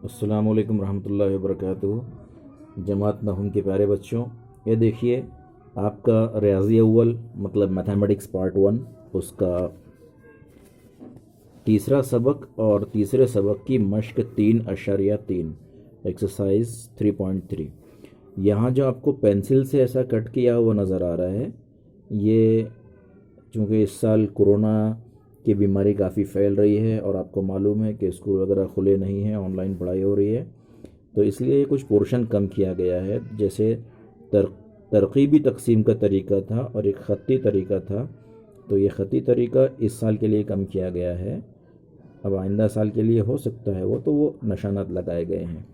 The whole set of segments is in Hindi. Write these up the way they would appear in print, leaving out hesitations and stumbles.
अस्सलाम वालेकुम रहमतुल्लाहि व बरकातुहू। जमात नहूम के प्यारे बच्चों, ये देखिए आपका रियाज़ी अव्वल मतलब मैथमेटिक्स पार्ट 1 उसका तीसरा सबक और तीसरे सबक की मश्क 3.3 एक्सरसाइज 3.3। यहाँ जो आपको पेंसिल से ऐसा कट किया हुआ नज़र आ रहा है, ये चूँकि इस साल कोरोना की बीमारी काफ़ी फैल रही है और आपको मालूम है कि स्कूल वगैरह खुले नहीं हैं, ऑनलाइन पढ़ाई हो रही है, तो इसलिए कुछ पोर्शन कम किया गया है। जैसे तर तरकीबी तकसीम का तरीका था और एक ख़त्ती तरीका था, तो ये ख़त्ती तरीका इस साल के लिए कम किया गया है। अब आइंदा साल के लिए हो सकता है वो निशानात लगाए गए हैं।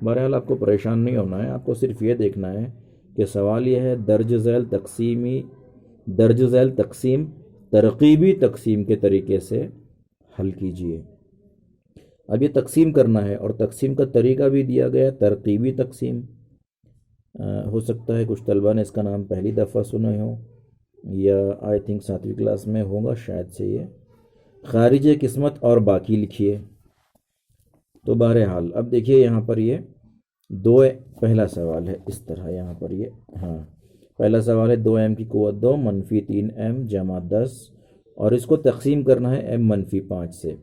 बहरहाल आपको परेशान नहीं होना है, आपको सिर्फ ये देखना है कि सवाल यह है दर्ज झैल तकसीम तरकीबी तकसीम के तरीके से हल कीजिए। अब ये तकसीम करना है और तकसीम का तरीका भी दिया गया तरकीबी तकसीम। हो सकता है कुछ तलबा ने इसका नाम पहली दफ़ा सुने हो या आई थिंक 7वीं क्लास में होगा शायद से। ये खारिज किस्मत और बाकी लिखिए। तो बहरहाल अब देखिए यहाँ पर ये दो पहला सवाल है इस तरह, यहाँ पर ये हाँ पहला सवाल है 2m की कुव्वत 2 मनफी 3m जमा 10 और इसको तकसीम करना है m मनफी 5 से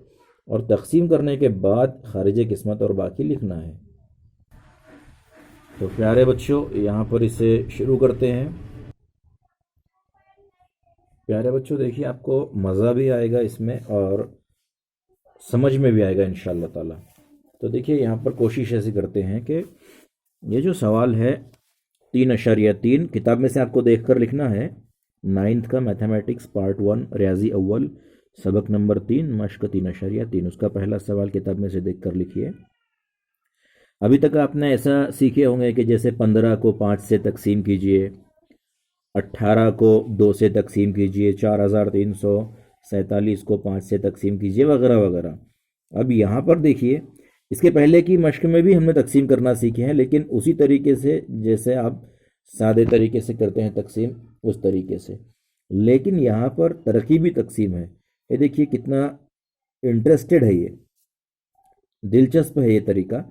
और तकसीम करने के बाद खारिज किस्मत और बाकी लिखना है। तो प्यारे बच्चों यहाँ पर इसे शुरू करते हैं। प्यारे बच्चों देखिए आपको मज़ा भी आएगा इसमें और समझ में भी आएगा इंशाअल्लाह ताला। तो देखिए यहाँ पर कोशिश ऐसी करते हैं कि ये जो सवाल है 3.3 किताब में से आपको देखकर लिखना है। 9th का मैथमेटिक्स पार्ट 1 रियाजी अव्वल सबक नंबर 3 मश्क 3.3 उसका पहला सवाल किताब में से देखकर लिखिए। अभी तक आपने ऐसा सीखे होंगे कि जैसे 15 को 5 से तकसीम कीजिए, 18 को 2 से तकसीम कीजिए, 4347 को 5 से तकसीम कीजिए वगैरह वगैरह। अब यहाँ पर देखिए इसके पहले की मश्क में भी हमने तकसीम करना सीखे हैं, लेकिन उसी तरीके से जैसे आप सादे तरीके से करते हैं तकसीम उस तरीके से। लेकिन यहाँ पर तरकीबी तकसीम है। ये देखिए कितना इंटरेस्टेड है, ये दिलचस्प है ये तरीका।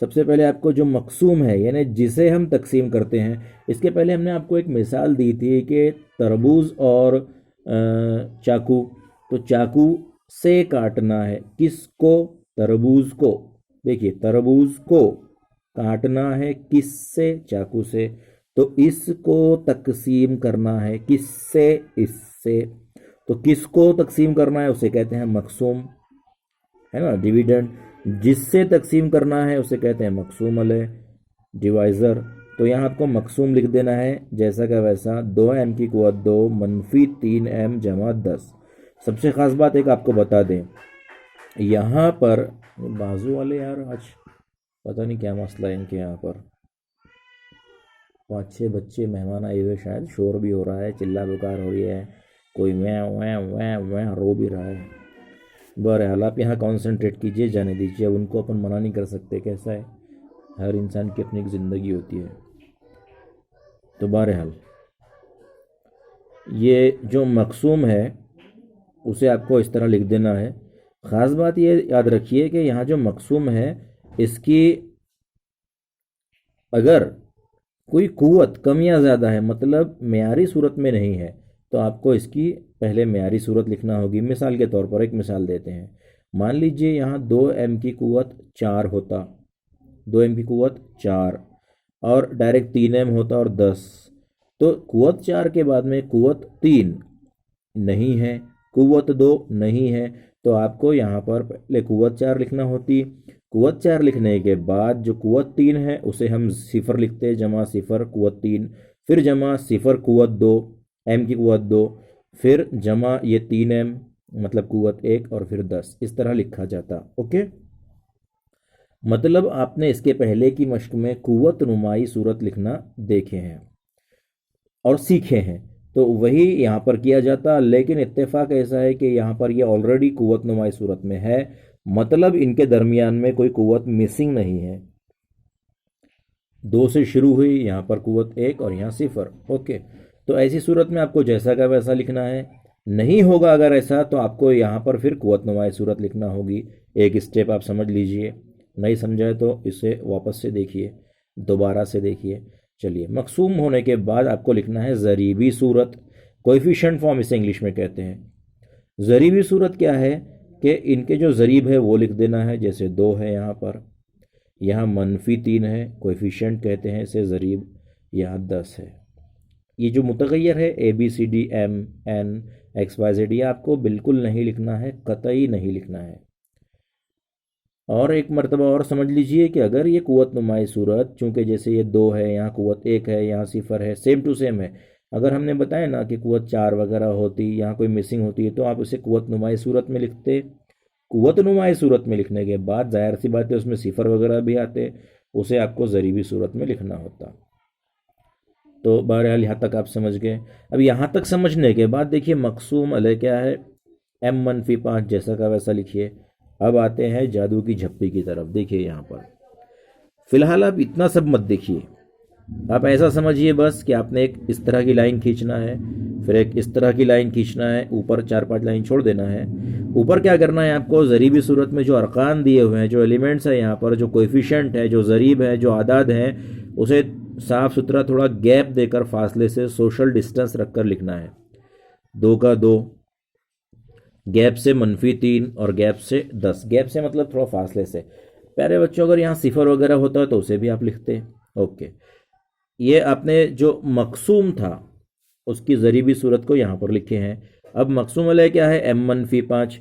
सबसे पहले आपको जो मकसूम है यानी जिसे हम तकसीम करते हैं, इसके पहले हमने आपको एक मिसाल दी थी कि तरबूज और चाकू। तो चाकू से काटना है किसको? तरबूज को। देखिए तरबूज को काटना है किससे? चाकू से। तो इसको तकसीम करना है किससे? इससे। तो किसको तकसीम करना है उसे कहते हैं मकसूम, है ना, डिविडेंड। जिससे तकसीम करना है उसे कहते हैं मकसूम अलैह, डिवाइज़र। तो यहाँ आपको मकसूम लिख देना है जैसा का वैसा। 2m की कुव्वत 2 मनफी 3m जमा 10। सबसे ख़ास बात एक आपको बता दें, यहाँ पर बाजू वाले यार आज पता नहीं क्या मसला है इनके। यहाँ पर 5-6 बच्चे मेहमान आए हुए, शायद शोर भी हो रहा है, चिल्ला पुकार हो रही है, कोई वैं वैं वैं वैं रो भी रहा है। बहरहाल आप यहाँ कॉन्सेंट्रेट कीजिए, जाने दीजिए। अब उनको अपन मना नहीं कर सकते, कैसा है, हर इंसान की अपनी एक ज़िंदगी होती है। तो बहरहाल ये जो मकसूम है उसे आपको इस तरह लिख देना है। ख़ास बात ये याद रखिए कि यहाँ जो मकसूम है इसकी अगर कोई कुव्वत कम या ज़्यादा है, मतलब मेयारी सूरत में नहीं है, तो आपको इसकी पहले मेयारी सूरत लिखना होगी। मिसाल के तौर पर एक मिसाल देते हैं। मान लीजिए यहाँ 2m की कुव्वत 4 होता, 2m की कुव्वत 4 और डायरेक्ट 3m होता और 10। तो कुव्वत 4 के बाद में कुव्वत 3 नहीं है, कुव्वत 2 नहीं है, तो आपको यहाँ पर पहले कुव्वत 4 लिखना होती। कुव्वत 4 लिखने के बाद जो कुव्वत 3 है उसे हम सिफर लिखते, जमा सिफर कुव्वत 3, फिर जमा सिफर कुव्वत 2 m की कुव्वत 2, फिर जमा ये 3m मतलब कुव्वत 1 और फिर 10। इस तरह लिखा जाता। ओके, मतलब आपने इसके पहले की मश्क में कुव्वत नुमाई सूरत लिखना देखे हैं और सीखे हैं, तो वही यहाँ पर किया जाता। लेकिन इत्तेफाक ऐसा है कि यहाँ पर ये ऑलरेडी कुव्वत नुमाई सूरत में है, मतलब इनके दरमियान में कोई कुव्वत मिसिंग नहीं है। 2 से शुरू हुई, यहाँ पर कुव्वत 1 और यहाँ सिफर। ओके, तो ऐसी सूरत में आपको जैसा का वैसा लिखना है। नहीं होगा अगर ऐसा, तो आपको यहाँ पर फिर कुव्वत नुमाई सूरत लिखना होगी। एक स्टेप आप समझ लीजिए। नहीं समझा है तो इसे वापस से देखिए, दोबारा से देखिए। चलिए, मकसूम होने के बाद आपको लिखना है ज़रीबी सूरत, कोएफिशिएंट फॉर्म इसे इंग्लिश में कहते हैं। ज़रीबी सूरत क्या है कि इनके जो ज़रीब है वो लिख देना है, जैसे 2 है यहाँ पर, यहाँ -3 है, कोएफिशिएंट कहते हैं इसे ज़रीब, यहाँ 10 है। ये जो मुतग़य्यर है ABCD MN XYZ, ये आपको बिल्कुल नहीं लिखना है, कतई नहीं लिखना है। और एक मर्तबा और समझ लीजिए कि अगर ये कुव्वत नुमाई सूरत, चूँकि जैसे ये 2 है, यहाँ कुव्वत 1 है, यहाँ 0 है, सेम टू सेम है, अगर हमने बताया ना कि कुव्वत 4 वगैरह होती, यहाँ कोई मिसिंग होती है, तो आप उसे कुव्वत नुमाई सूरत में लिखते। कुव्वत नुमाई सूरत में लिखने के बाद ज़ाहिर सी बात है उसमें 0 वगैरह भी आते, उसे आपको ज़रीबी सूरत में लिखना होता। तो बहरहाल यहाँ तक आप समझ गए। अब यहाँ तक समझने के बाद देखिए मकसूम अलह क्या है, M-5 जैसा का वैसा लिखिए। अब आते हैं जादू की झप्पी की तरफ। देखिए यहाँ पर फिलहाल आप इतना सब मत देखिए, आप ऐसा समझिए बस कि आपने एक इस तरह की लाइन खींचना है, फिर एक इस तरह की लाइन खींचना है, ऊपर 4-5 लाइन छोड़ देना है। ऊपर क्या करना है आपको, ज़रीबी सूरत में जो अरकान दिए हुए हैं, जो एलिमेंट्स है यहाँ पर, जो कोएफिशिएंट है, जो ज़रीब है, जो आदाद हैं, उसे साफ सुथरा थोड़ा गैप देकर फासले से सोशल डिस्टेंस रखकर लिखना है। 2 का 2, गैप से -3 और गैप से 10। गैप से मतलब थोड़ा फासले से। प्यारे बच्चों, अगर यहाँ 0 वगैरह होता है तो उसे भी आप लिखते। ओके, ये आपने जो मकसूम था उसकी ज़रीबी सूरत को यहाँ पर लिखे हैं। अब मकसूम अलह क्या है, M-5,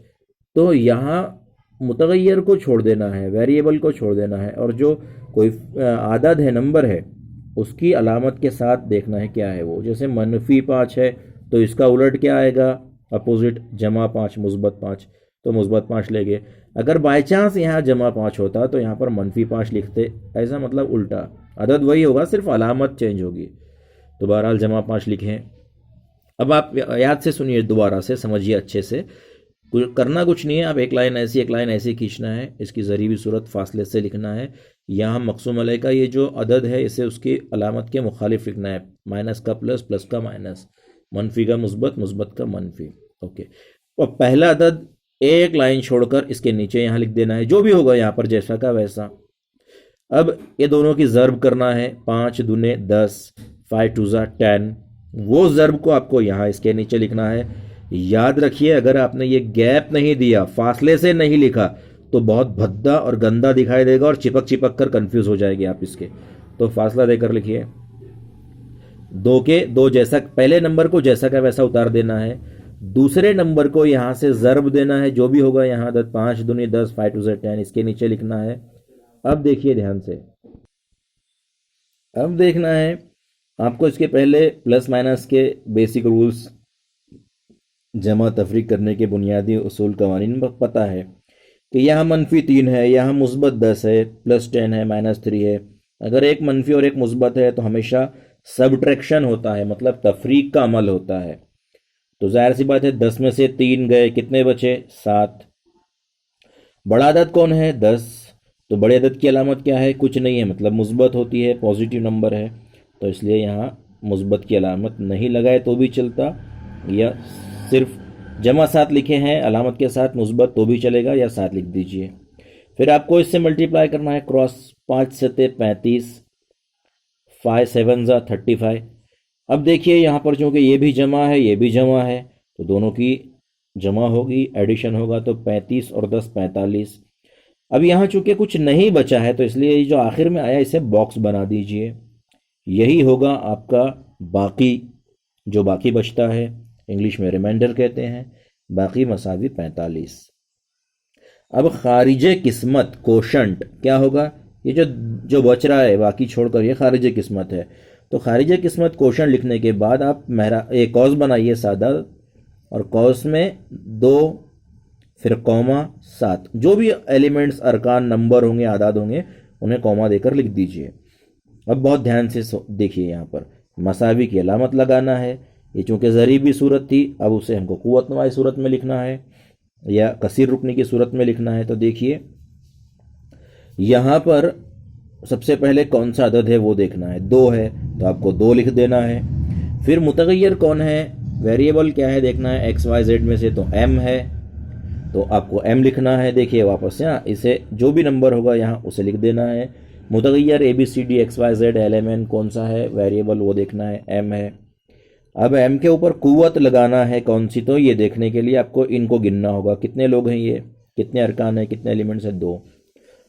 तो यहाँ मुतग़य्यर को छोड़ देना है, वेरिएबल को छोड़ देना है, और जो कोई आदद है, नंबर है, उसकी अलामत के साथ देखना है क्या है वो। जैसे -5 है तो इसका उलट क्या आएगा, अपोजिट, +5 -5, तो -5 लेंगे। अगर बाई चांस यहाँ +5 होता तो यहाँ पर -5 लिखते, ऐसा मतलब उल्टा, अदद वही होगा, सिर्फ अलामत चेंज होगी। तो बहरहाल +5 लिखें। अब आप याद से सुनिए, दोबारा से समझिए अच्छे से, करना कुछ नहीं है, आप एक लाइन ऐसी एक लाइन ऐसी खींचना है, इसकी ज़रीबी सूरत फासले से लिखना है। यहाँ मकसूम अलह का ये जो अदद है इसे उसकी अलामत के मुखालिफ लिखना है, माइनस का प्लस, प्लस का माइनस, मनफी का मुस्बत, मुस्बत का मनफी। ओके, और पहला अदद एक लाइन छोड़कर इसके नीचे यहाँ लिख देना है, जो भी होगा यहाँ पर जैसा का वैसा। अब ये दोनों की ज़र्ब करना है, 5 दूने 10, 5 2 10, वो ज़र्ब को आपको यहाँ इसके नीचे लिखना है। याद रखिए, अगर आपने ये गैप नहीं दिया, फासले से नहीं लिखा, तो बहुत भद्दा और गंदा दिखाई देगा और चिपक चिपक कर कंफ्यूज हो जाएगी आप इसके। तो फासला देकर लिखिए, 2 के 2 जैसा, पहले नंबर को जैसा का वैसा उतार देना है, दूसरे नंबर को यहाँ से ज़र्ब देना है, जो भी होगा यहाँ 5 दूनी 10, 5 2 10, इसके नीचे लिखना है। अब देखिए ध्यान से, अब देखना है आपको इसके पहले प्लस माइनस के बेसिक रूल्स, जमा तफरीक करने के बुनियादी उसूल कवानीन पता है कि यहाँ -3 है, यहाँ मुस्बत 10 है, +10 है, -3 है। अगर एक मनफी और एक मुस्बत है तो हमेशा सबट्रैक्शन होता है, मतलब तफरीक का अमल होता है। तो जाहिर सी बात है 10 में से 3 गए, कितने बचे, 7। बड़ा अदद कौन है, 10, तो बड़े अदद की अलामत क्या है, कुछ नहीं है, मतलब मुस्बत होती है, पॉजिटिव नंबर है, तो इसलिए यहाँ मुस्बत की अलामत नहीं लगाए तो भी चलता, या सिर्फ जमा 7 लिखे हैं अलामत के साथ मुस्बत तो भी चलेगा, या 7 लिख दीजिए। फिर आपको इससे मल्टीप्लाई करना है, क्रॉस, 5 7 35, 5 7 35। अब देखिए यहाँ पर चूँकि ये भी जमा है, ये भी जमा है, तो दोनों की जमा होगी, एडिशन होगा, तो 35 और 10 45। अब यहाँ चूँकि कुछ नहीं बचा है तो इसलिए ये जो आखिर में आया इसे बॉक्स बना दीजिए, यही होगा आपका बाकी, जो बाकी बचता है, इंग्लिश में रिमाइंडर कहते हैं, बाकी मसावी 45। अब खारिजे किस्मत कोशंट क्या होगा, ये जो बच रहा है बाकी छोड़कर, ये खारिजे किस्मत है। तो खारिजे किस्मत कोशंट लिखने के बाद आप एक कॉस बनाइए सादा, और कॉस में 2, फिर कॉमा 7, जो भी एलिमेंट्स अरकान नंबर होंगे, आदाद होंगे, उन्हें कॉमा देकर लिख दीजिए। अब बहुत ध्यान से देखिए, यहाँ पर मसावी की अलामत लगाना है। ये चूँकि ज़रीबी सूरत थी, अब उसे हमको कुव्वत नुमाई सूरत में लिखना है या कसीर रुकनी की सूरत में लिखना है। तो देखिए यहाँ पर सबसे पहले कौन सा अदद है वो देखना है, 2 है तो आपको 2 लिख देना है। फिर मुतग़य्यर कौन है, वेरिएबल क्या है देखना है, XYZ में से तो M है, तो आपको m लिखना है। देखिए वापस यहाँ इसे जो भी नंबर होगा यहाँ उसे लिख देना है। मुतगय्यर ABCD XYZ LMN कौन सा है वेरिएबल वो देखना है, m है। अब m के ऊपर कुव्वत लगाना है कौन सी, तो ये देखने के लिए आपको इनको गिनना होगा, कितने लोग हैं ये, कितने अरकान हैं, कितने एलिमेंट्स हैं, 2।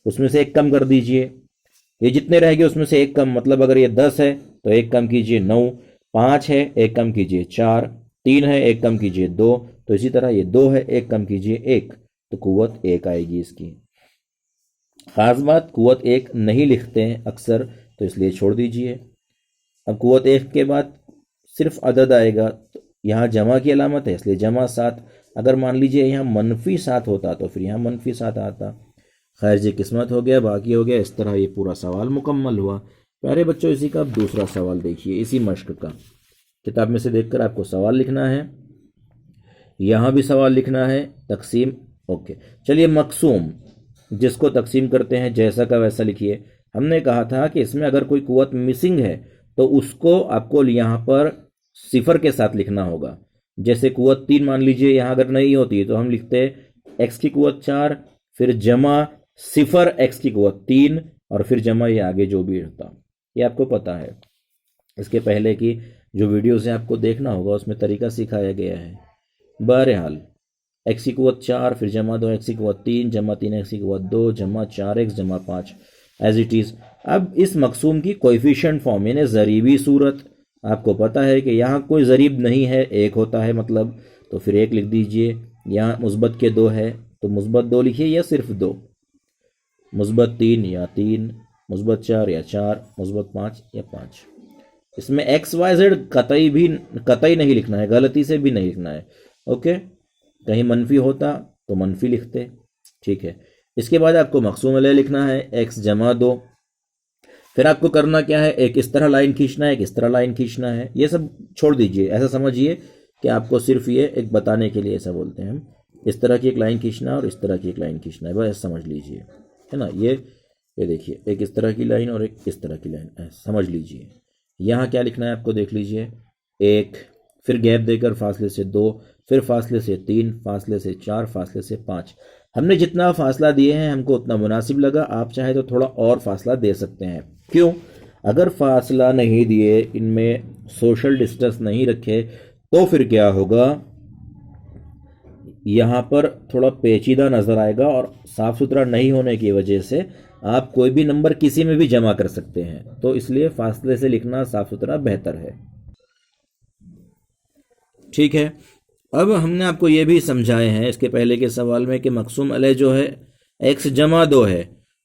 उसमें से एक कम कर दीजिए, ये जितने रह गए उसमें से एक कम, मतलब अगर ये 10 है तो एक कम कीजिए 9, 5 है एक कम कीजिए 4, 3 है एक कम कीजिए 2, तो इसी तरह ये 2 है एक कम कीजिए 1, तो कुव्वत 1 आएगी इसकी। खास बात कुव्वत 1 नहीं लिखते हैं अक्सर, तो इसलिए छोड़ दीजिए। अब कुव्वत 1 के बाद सिर्फ अदद आएगा, तो यहाँ जमा की अलामत है इसलिए जमा 7। अगर मान लीजिए यहाँ -7 होता तो फिर यहाँ -7 आता। खैर जी किस्मत हो गया, बाकी हो गया। इस तरह ये पूरा सवाल मुकम्मल हुआ। प्यारे बच्चों इसी का अब दूसरा सवाल देखिए, इसी मश्क का। किताब में से देखकर आपको सवाल लिखना है, यहाँ भी सवाल लिखना है, तकसीम। ओके चलिए, मकसूम जिसको तकसीम करते हैं जैसा का वैसा लिखिए। हमने कहा था कि इसमें अगर कोई कुव्वत मिसिंग है तो उसको आपको यहाँ पर सिफर के साथ लिखना होगा। जैसे कुव्वत 3 मान लीजिए, यहाँ अगर नहीं होती तो हम लिखते x की कुव्वत 4, फिर जमा सिफर x की कुव्वत 3 और फिर जमा ये आगे जो भी होता, ये आपको पता है। इसके पहले की जो वीडियोस है आपको देखना होगा, उसमें तरीका सिखाया गया है। बहरहाल x की कुव्वत 4, फिर जमा 2 x की कुव्वत 3, जमा 3 x की कुव्वत 2, जमा 4x जमा 5 एज इट इज़। अब इस मकसूम की कोएफिशिएंट फॉर्म यानी ज़रीबी सूरत, आपको पता है कि यहाँ कोई ज़रीब नहीं है, एक होता है मतलब, तो फिर 1 लिख दीजिए। यहाँ मुस्बत के 2 है तो मुस्बत 2 लिखिए या सिर्फ 2, मुस्बत 3 या 3, मुस्बत 4 या 4, मुस्बत 5 या 5। इसमें XYZ कतई नहीं लिखना है, गलती से भी नहीं लिखना है। ओके, कहीं मनफी होता तो मनफी लिखते, ठीक है। इसके बाद आपको मकसूम अलैह लिखना है, x जमा 2। फिर आपको करना क्या है, एक इस तरह लाइन खींचना है, एक इस तरह लाइन खींचना है। ये सब छोड़ दीजिए, ऐसा समझिए कि आपको सिर्फ ये एक बताने के लिए ऐसा बोलते हैं हम। इस तरह की एक लाइन खींचना और इस तरह की एक लाइन खींचना है, बस समझ लीजिए, है ना। ये देखिए, एक इस तरह की लाइन और एक इस तरह की लाइन, समझ लीजिए। यहाँ क्या लिखना है आपको देख लीजिए, 1, फिर गैप देकर फासले से 2, फिर फासले से 3, फासले से 4, फासले से 5। हमने जितना फासला दिए हैं हमको उतना मुनासिब लगा। आप चाहे तो थोड़ा और फासला दे सकते हैं। क्यों? अगर फासला नहीं दिए, इनमें सोशल डिस्टेंस नहीं रखे, तो फिर क्या होगा, यहाँ पर थोड़ा पेचीदा नज़र आएगा और साफ़ सुथरा नहीं होने की वजह से आप कोई भी नंबर किसी में भी जमा कर सकते हैं। तो इसलिए फासले से लिखना साफ़ सुथरा बेहतर है, ठीक है। अब हमने आपको ये भी समझाए हैं इसके पहले के सवाल में कि मकसूम अलैह जो है x जमा 2 है,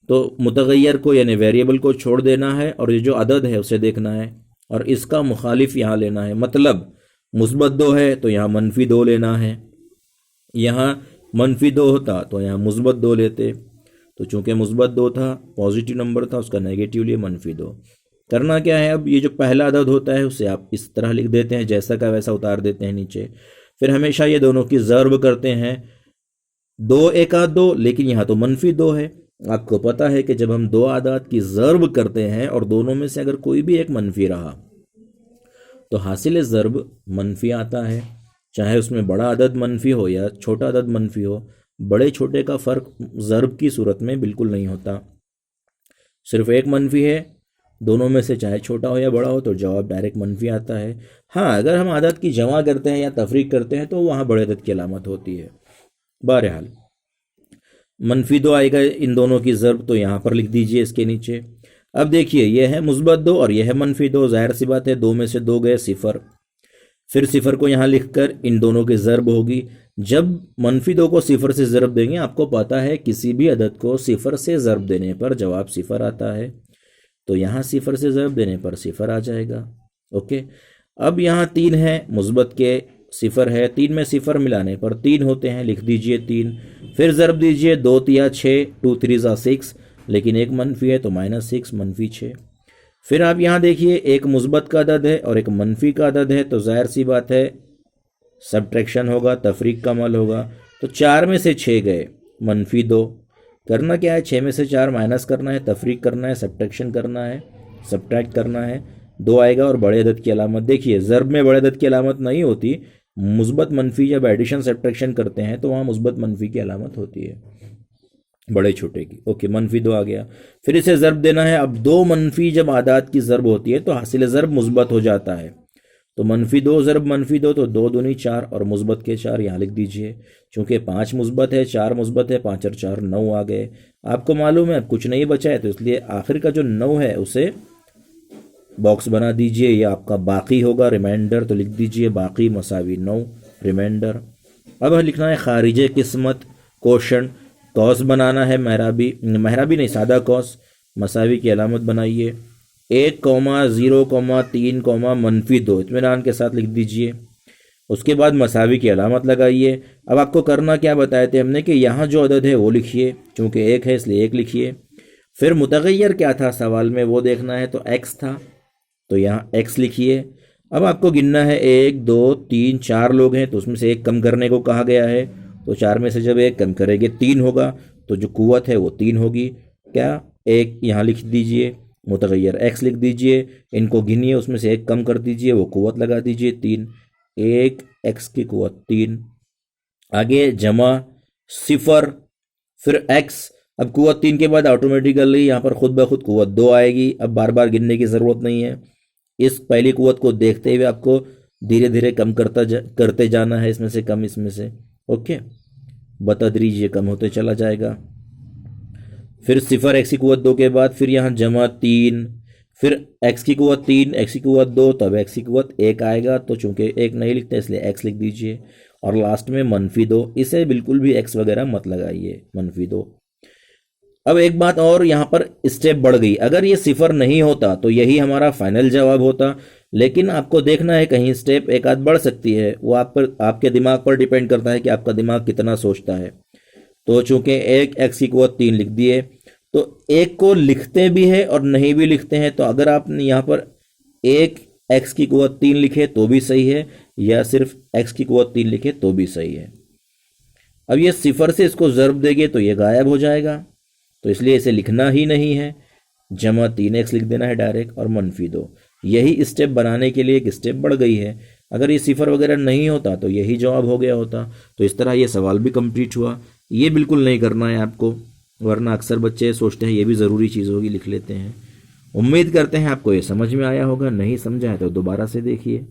तो मुतगय्यर को यानी वेरिएबल को छोड़ देना है और ये जो अदद है उसे देखना है और इसका मुखालिफ यहाँ लेना है। मतलब मुस्बत 2 है तो यहाँ -2 लेना है, यहाँ -2 होता तो यहाँ मुस्बत 2 लेते। तो चूंकि मुस्बत 2 था, पॉजिटिव नंबर था, उसका नेगेटिव लिए -2। करना क्या है, अब ये जो पहला अदद होता है उसे आप इस तरह लिख देते हैं, जैसा का वैसा उतार देते हैं नीचे। फिर हमेशा ये दोनों की ज़र्ब करते हैं, 2 1 2, लेकिन यहाँ तो -2 है। आपको पता है कि जब हम 2 आदाद की ज़र्ब करते हैं और दोनों में से अगर कोई भी एक मनफी रहा तो हासिल ज़र्ब मनफी आता है, चाहे उसमें बड़ा अदद मनफी हो या छोटा अदद मनफी हो। बड़े छोटे का फ़र्क ज़र्ब की सूरत में बिल्कुल नहीं होता, सिर्फ एक मनफी है, दोनों में से चाहे छोटा हो या बड़ा हो तो जवाब डायरेक्ट मनफी आता है। हाँ, अगर हम आदत की जमा करते हैं या तफरीक करते हैं तो वहाँ बड़े अदद की अलामत होती है। बहरहाल -2 आएगा इन दोनों की ज़र्ब, तो यहाँ पर लिख दीजिए इसके नीचे। अब देखिए, यह है मुस्बत 2 और यह है -2, ज़ाहिर सी बात है 2 में से 2 गए सिफर। फिर सिफर को यहाँ लिखकर इन दोनों की ज़र्ब होगी। जब -2 को सिफर से ज़र्ब देंगे, आपको पता है किसी भी अदद को सिफर से ज़र्ब देने पर जवाब सिफर आता है, तो यहाँ सिफर से ज़र्ब देने पर सिफर आ जाएगा। ओके, अब यहाँ 3 है, मुस्बत के सिफर है, 3 में सिफर मिलाने पर 3 होते हैं, लिख दीजिए 3। फिर ज़र्ब दीजिए, 2 3 6, 2 3 6, लेकिन एक मनफी है तो -6 -6। फिर आप यहाँ देखिए, एक मुस्बत का अदद है और एक मनफी का अदद है, तो ज़ाहिर सी बात है सब्ट्रैक्शन होगा, तफरीक का अमल होगा। तो 4 में से 6 गए, -2। करना क्या है, 6 में से 4 माइनस करना है, तफरीक करना है, सब्ट्रैक्शन करना है, सब्ट्रैक्ट करना है, 2 आएगा और बड़े अदद की अलामत। देखिए, ज़र्ब में बड़े अदद की अलामत नहीं होती, मुस्बत मनफी जब एडिशन सब्ट्रैक्शन करते हैं तो वहाँ मुस्बत मनफी की अलामत होती है, बड़े छोटे की। ओके, -2 आ गया। फिर इसे ज़रब देना है। अब 2 मनफी जब आदाद की ज़रब होती है तो हासिल ज़रब मुस्बत हो जाता है। तो -2 ज़रब -2 तो 2 दूनी 4 और मुस्बत के 4 यहाँ लिख दीजिए। चूँकि 5 मुस्बत है, 4 मुस्बत है, 5 और 4 9 आ गए। आपको मालूम है अब कुछ नहीं बचा है, तो इसलिए आखिर का जो 9 है उसे बॉक्स बना दीजिए। ये आपका बाकी होगा, रिमाइंडर, तो लिख दीजिए बाकी मसावी 9 रिमाइंडर। अब लिखना है खारिज किस्मत क्वोशंट, कौस बनाना है, महराबी नहीं, सादा कौस, मसावी की अलामत बनाइए। 1,0,3, -2 इत्मीनान के साथ लिख दीजिए। उसके बाद मसावी की अलामत लगाइए। अब आपको करना क्या बताए थे हमने कि यहाँ जो अदद है वो लिखिए, चूँकि 1 है इसलिए 1 लिखिए। फिर मुतगय्यर क्या था सवाल में वो देखना है, तो x था, तो यहाँ x लिखिए। अब आपको गिनना है 1 2 3 4 लोग हैं, तो उसमें से 1 कम करने को कहा गया है। तो 4 में से जब 1 कम करेंगे 3 होगा, तो जो कुव्वत है वो 3 होगी। क्या 1 यहाँ लिख दीजिए, मुतगय्यर x लिख दीजिए, इनको गिनिए, उसमें से 1 कम कर दीजिए, वो कुव्वत लगा दीजिए 3। 1 x की कुव्वत 3। आगे जमा 0 फिर x। अब कुव्वत 3 के बाद ऑटोमेटिकली यहाँ पर खुद ब खुद कुव्वत 2 आएगी। अब बार बार गिनने की ज़रूरत नहीं है। इस पहली कुव्वत को देखते हुए आपको धीरे धीरे कम करते जाना है, इसमें से कम, इसमें से। ओके, बतदरीज ये कम होते चला जाएगा। फिर 0 x की कुव्वत 2 के बाद फिर यहाँ जमा 3, फिर x की कुव्वत 3, x की कुव्वत 2, तब x की कुव्वत 1 आएगा। तो चूंकि 1 नहीं लिखते इसलिए x लिख दीजिए। और लास्ट में -2, इसे बिल्कुल भी x वगैरह मत लगाइए, -2। अब एक बात और, यहाँ पर स्टेप बढ़ गई। अगर ये 0 नहीं होता तो यही हमारा फाइनल जवाब होता, लेकिन आपको देखना है कहीं स्टेप एक आध बढ़ सकती है। वो आप पर, आपके दिमाग पर डिपेंड करता है कि आपका दिमाग कितना सोचता है। तो चूंकि 1 x की कुव्वत 3 लिख दिए, तो 1 को लिखते भी है और नहीं भी लिखते हैं। तो अगर आपने यहाँ पर 1 x की कुव्वत 3 लिखे तो भी सही है, या सिर्फ x की कुव्वत 3 लिखे तो भी सही है। अब ये 0 से इसको ज़रब देंगे तो ये गायब हो जाएगा, तो इसलिए इसे लिखना ही नहीं है। जमा 3x लिख देना है डायरेक्ट, और -2। यही स्टेप बनाने के लिए एक स्टेप बढ़ गई है। अगर ये 0 वगैरह नहीं होता तो यही जवाब हो गया होता। तो इस तरह ये सवाल भी कंप्लीट हुआ। ये बिल्कुल नहीं करना है आपको, वरना अक्सर बच्चे सोचते हैं ये भी ज़रूरी चीज़ होगी, लिख लेते हैं। उम्मीद करते हैं आपको ये समझ में आया होगा। नहीं समझा है तो दोबारा से देखिए।